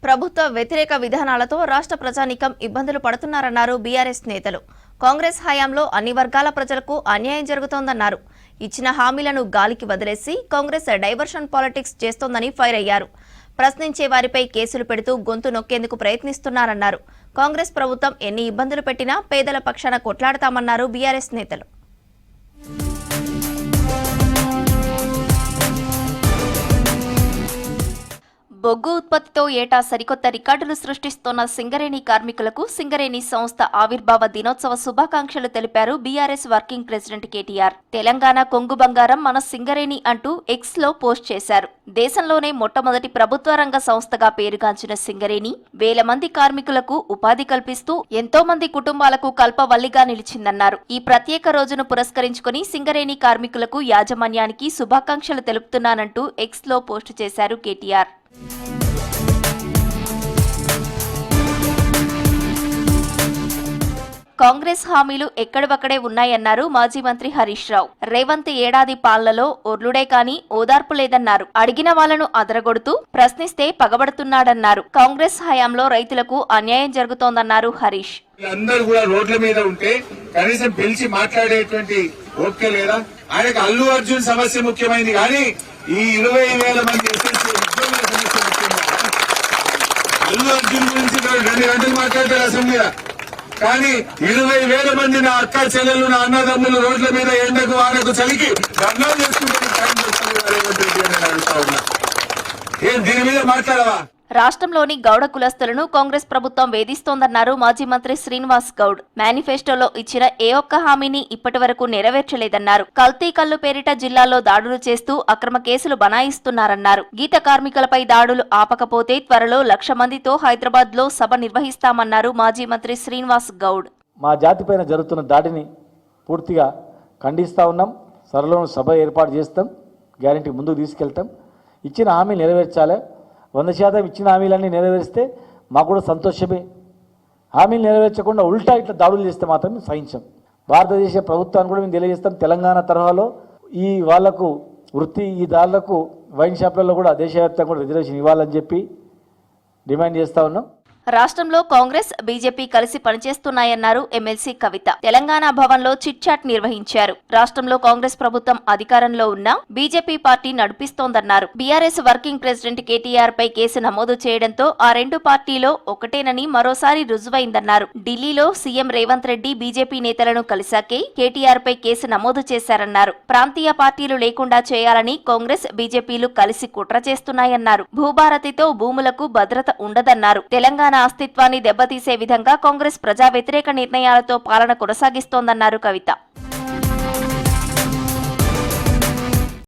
ప్రభుత్వ వ్యతిరేక విధానాలతో రాష్ట్ర ప్రజానీకం ఇబ్బందులు పడుతున్నారన్నారు బీఆర్ఎస్ నేతలు. కాంగ్రెస్ హయాంలో అన్ని వర్గాల ప్రజలకు అన్యాయం జరుగుతోందన్నారు. ఇచ్చిన హామీలను గాలికి వదిలేసి కాంగ్రెస్ డైవర్షన్ పాలిటిక్స్ చేస్తోందని ఫైర్ అయ్యారు. ప్రశ్నించే వారిపై కేసులు పెడుతూ గొంతు నొక్కేందుకు ప్రయత్నిస్తున్నారన్నారు. కాంగ్రెస్ ప్రభుత్వం ఎన్ని ఇబ్బందులు పెట్టినా పేదల పక్షాన కొట్లాడతామన్నారు బీఆర్ఎస్ నేతలు. బొగ్గు ఉత్పత్తితో ఏటా సరికొత్త రికార్డులు సృష్టిస్తోన్న సింగరేణి కార్మికులకు సింగరేణి సంస్థ ఆవిర్భావ దినోత్సవ శుభాకాంక్షలు తెలిపారు BRS working president KTR. Telangana కొంగు బంగారం మన సింగరేణి అంటూ ఎక్స్ లో పోస్ట్ చేశారు. దేశంలోనే మొట్టమొదటి ప్రభుత్వ రంగ సంస్థగా పేరుగాంచిన సింగరేణి వేల మంది కార్మికులకు ఉపాధి కల్పిస్తూ ఎంతో మంది కుటుంబాలకు కల్పవల్లిగా నిలిచిందన్నారు. ఈ ప్రత్యేక రోజును పురస్కరించుకుని సింగరేణి కార్మికులకు యాజమాన్యానికి శుభాకాంక్షలు తెలుపుతున్నానంటూ ఎక్స్ లో పోస్ట్ చేశారు కేటీఆర్. కాంగ్రెస్ హామీలు ఎక్కడివక్కడే ఉన్నాయన్నారు మాజీ మంత్రి హరీష్ రావు. రేవంత్ ఏడాది పాలనలో ఒర్లుడే కాని ఓదార్పు లేదన్నారు. అడిగిన వాళ్లను అదరగొడుతూ ప్రశ్నిస్తే పగబడుతున్నాడన్నారు. కాంగ్రెస్ హయాంలో రైతులకు అన్యాయం జరుగుతోందన్నారు హరీష్. అందరూ కూడా రోడ్ల మీద ఉంటే కనీసం పిలిచి మాట్లాడేటువంటి ఓపిక లేదా? ఆయనకు అల్లు అర్జున్ సమస్య ముఖ్యమైనది కానీ ఈ 20,000 మంది ఎస్ఎస్సీ ఉద్యోగుల సమస్య ముఖ్యంగా. అల్లు అర్జున్ గురించి 2 గంటలు మాట్లాడతారు అసెంబ్లీలో, కానీ 20,000 మంది నా అక్క చెల్లెలు నా అన్నదమ్ములు రోడ్ల మీద ఎండకు వానకు చలికి ధర్నాలు చేసుకుంటే టైం వస్తుంది రేవంత్ రెడ్డి అని అడుగుతా ఉన్నా. ఏం దీని మీద మాట్లాడవా? రాష్ట్రంలోని గౌడ కులస్తులను కాంగ్రెస్ ప్రభుత్వం వేధిస్తోందన్నారు మాజీ మంత్రి శ్రీనివాస్ గౌడ్. మేనిఫెస్టోలో ఇచ్చిన ఏ ఒక్క హామీని ఇప్పటి వరకు నెరవేర్చలేదన్నారు. కల్తీ కల్లు పేరిట జిల్లాలో దాడులు చేస్తూ అక్రమ కేసులు బనాయిస్తున్నారన్నారు. గీత కార్మికులపై దాడులు ఆపకపోతే త్వరలో 1,00,000 మందితో హైదరాబాద్ లో సభ నిర్వహిస్తామన్నారు మాజీ మంత్రి శ్రీనివాస్ గౌడ్. మా జాతిపైన జరుగుతున్న దాడిని పూర్తిగా ఖండిస్తా ఉన్నాం. త్వరలో సభ ఏర్పాటు చేస్తాం. గ్యారెంటీ ముందుకు తీసుకెళ్తాం. ఇచ్చిన హామీ నెరవేర్చాలి. 100% ఇచ్చిన హామీలన్నీ నెరవేరిస్తే మాకు కూడా సంతోషమే. హామీలు నెరవేర్చకుండా ఉల్టా ఇట్లా దాడులు చేస్తే మాత్రం సహించాం. భారతదేశ ప్రభుత్వాన్ని కూడా మేము తెలియజేస్తాం. తెలంగాణ తరహాలో ఈ వాళ్లకు వృత్తి ఈ దారులకు వైన్ షాప్లలో కూడా దేశవ్యాప్తంగా కూడా రిజర్వేషన్ ఇవ్వాలని చెప్పి డిమాండ్ చేస్తా ఉన్నాం. రాష్ట్రంలో కాంగ్రెస్ బీజేపీ కలిసి పనిచేస్తున్నాయన్నారు ఎమ్మెల్సీ కవిత. తెలంగాణ భవన్లో చిట్ చాట్ నిర్వహించారు. రాష్ట్రంలో కాంగ్రెస్ ప్రభుత్వం అధికారంలో ఉన్నా బీజేపీ పార్టీ నడిపిస్తోందన్నారు. బీఆర్ఎస్ వర్కింగ్ ప్రెసిడెంట్ కేటీఆర్ పై కేసు నమోదు చేయడంతో ఆ రెండు పార్టీలో ఒకటేనని మరోసారి రుజువైందన్నారు. ఢిల్లీలో సీఎం రేవంత్ రెడ్డి బీజేపీ నేతలను కలిశాకే కేటీఆర్ పై కేసు నమోదు చేశారన్నారు. ప్రాంతీయ పార్టీలు లేకుండా చేయాలని కాంగ్రెస్ బీజేపీలు కలిసి కుట్ర చేస్తున్నాయన్నారు. భూభారతితో భూములకు భద్రత ఉండదన్నారు. తెలంగాణ అస్తిత్వాన్ని దెబ్బతీసే విధంగా కాంగ్రెస్ ప్రజా వ్యతిరేక నిర్ణయాలతో పాలన కొనసాగిస్తోందన్నారు కవిత.